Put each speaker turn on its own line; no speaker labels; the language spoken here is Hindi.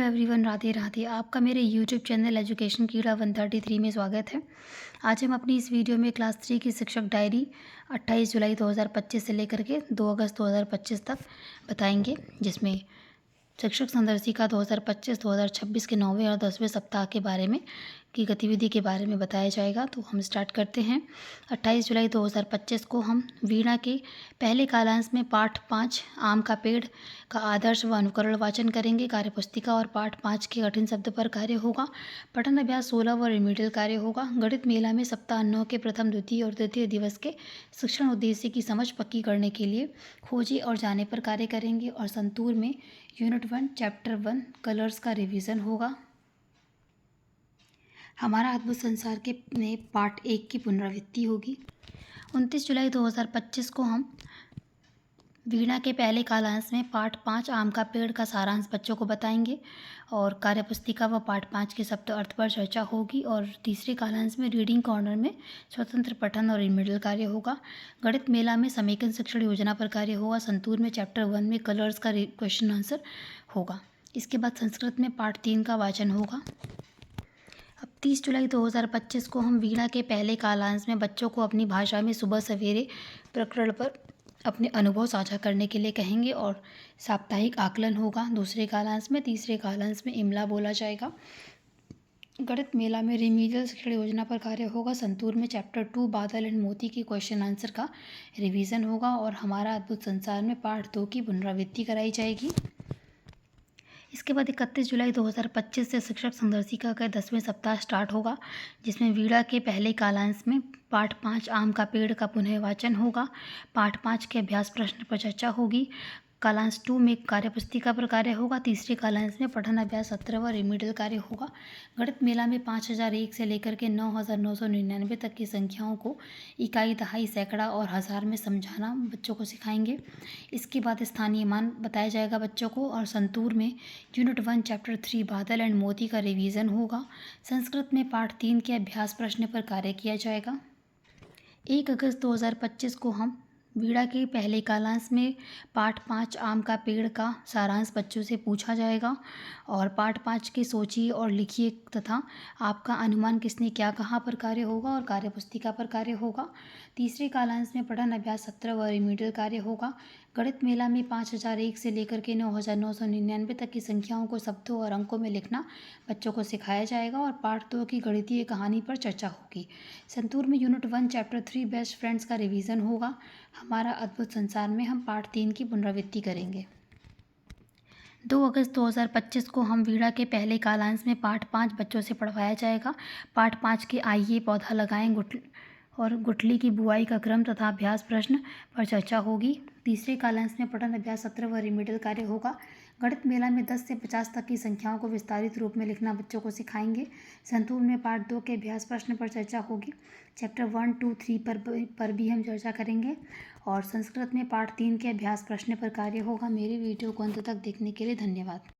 Hello everyone, Radhe Radhe. आपका मेरे यूट्यूब चैनल एजुकेशन कीड़ा 133 में स्वागत है। आज हम अपनी इस वीडियो में क्लास 3 की शिक्षक डायरी 28 जुलाई 2025 से लेकर के 2 अगस्त 2025 तक बताएंगे, जिसमें शिक्षक संदर्शिका 2025-2026 के 9वें और 10वें सप्ताह के बारे में की गतिविधि के बारे में बताया जाएगा। तो हम स्टार्ट करते हैं। 28 जुलाई 2025 को हम वीणा के पहले कालांश में पाठ 5 आम का पेड़ का आदर्श व अनुकरण वाचन करेंगे। कार्यपुस्तिका और पाठ 5 के कठिन शब्द पर कार्य होगा। पठन अभ्यास 16 व रिमीडियल कार्य होगा। गणित मेला में सप्ताह 9 के प्रथम, द्वितीय और तृतीय दिवस के शिक्षण उद्देश्य की समझ पक्की करने के लिए खोजे और जाने पर कार्य करेंगे। और संतूर में यूनिट 1 चैप्टर 1 कलर्स का रिवीजन होगा। हमारा अद्भुत संसार के पार्ट 1 की पुनरावृत्ति होगी। 29 जुलाई 2025 को हम वीणा के पहले कालांश में पाठ 5 आम का पेड़ का सारांश बच्चों को बताएंगे और कार्यपुस्तिका व पाठ 5 के शब्द अर्थ पर चर्चा होगी। और तीसरे कालांश में रीडिंग कॉर्नर में स्वतंत्र पठन और रिमीडियल कार्य होगा। गणित मेला में समेकन शिक्षण योजना पर कार्य होगा। संतूर में चैप्टर 1 में कलर्स का क्वेश्चन आंसर होगा। इसके बाद संस्कृत में पाठ 3 का वाचन होगा। अब 30 जुलाई 2025 को हम वीणा के पहले कालांश में बच्चों को अपनी भाषा में सुबह सवेरे प्रकरण पर अपने अनुभव साझा करने के लिए कहेंगे और साप्ताहिक आकलन होगा दूसरे कालांश में। तीसरे कालांश में इमला बोला जाएगा। गणित मेला में रिमीडियल शिक्षण योजना पर कार्य होगा। संतूर में चैप्टर 2 बादल एंड मोती के क्वेश्चन आंसर का रिवीजन होगा। और हमारा अद्भुत संसार में पाठ 2 की पुनरावृत्ति कराई जाएगी। इसके बाद 31 जुलाई 2025 से शिक्षक संदर्शिका का 10वें सप्ताह स्टार्ट होगा, जिसमें वीणा के पहले कालांश में पाठ 5 आम का पेड़ का पुनः वाचन होगा। पाठ 5 के अभ्यास प्रश्न पर चर्चा होगी। कालांश 2 में कार्यपुस्तिका पर कार्य होगा। तीसरे कालांश में पठन अभ्यास 17 व रिमीडियल कार्य होगा। गणित मेला में 5001 से लेकर के 9999 तक की संख्याओं को इकाई, दहाई, सैकड़ा और हज़ार में समझाना बच्चों को सिखाएंगे। इसके बाद स्थानीय मान बताया जाएगा बच्चों को। और संतूर में यूनिट 1 चैप्टर 3 बादल एंड मोती का रिवीजन होगा। संस्कृत में पाठ 3 के अभ्यास प्रश्न पर कार्य किया जाएगा। 1 अगस्त 2025 को हम वीणा के पहले कालांश में पाठ 5 आम का पेड़ का सारांश बच्चों से पूछा जाएगा। और पाठ 5 के सोचिए और लिखिए तथा आपका अनुमान किसने क्या कहा पर कार्य होगा और कार्यपुस्तिका पर कार्य होगा। तीसरे कालांश में पठन अभ्यास 17 व रिमीडियल कार्य होगा। गणित मेला में 5001 से लेकर के 9999 तक की संख्याओं को शब्दों और अंकों में लिखना बच्चों को सिखाया जाएगा। और पाठ 2 की गणितीय कहानी पर चर्चा होगी। संतूर में यूनिट 1 चैप्टर 3 बेस्ट फ्रेंड्स का रिवीजन होगा। हमारा अद्भुत संसार में हम पाठ 3 की पुनरावृत्ति करेंगे। 2 अगस्त 2025 को हम वीणा के पहले कालांश में पाठ 5 बच्चों से पढ़वाया जाएगा। पाठ 5 के आइए पौधा लगाएं और गुठली की बुआई का क्रम तथा अभ्यास प्रश्न पर चर्चा होगी। तीसरे कालांश में पठन अभ्यास 17 व रिमीडियल कार्य होगा। गणित मेला में 10 से 50 तक की संख्याओं को विस्तारित रूप में लिखना बच्चों को सिखाएंगे। संतूर में पाठ 2 के अभ्यास प्रश्न पर चर्चा होगी। चैप्टर 1, 2, 3 पर भी हम चर्चा करेंगे। और संस्कृत में पाठ 3 के अभ्यास प्रश्न पर कार्य होगा। मेरे वीडियो को अंत तक देखने के लिए धन्यवाद।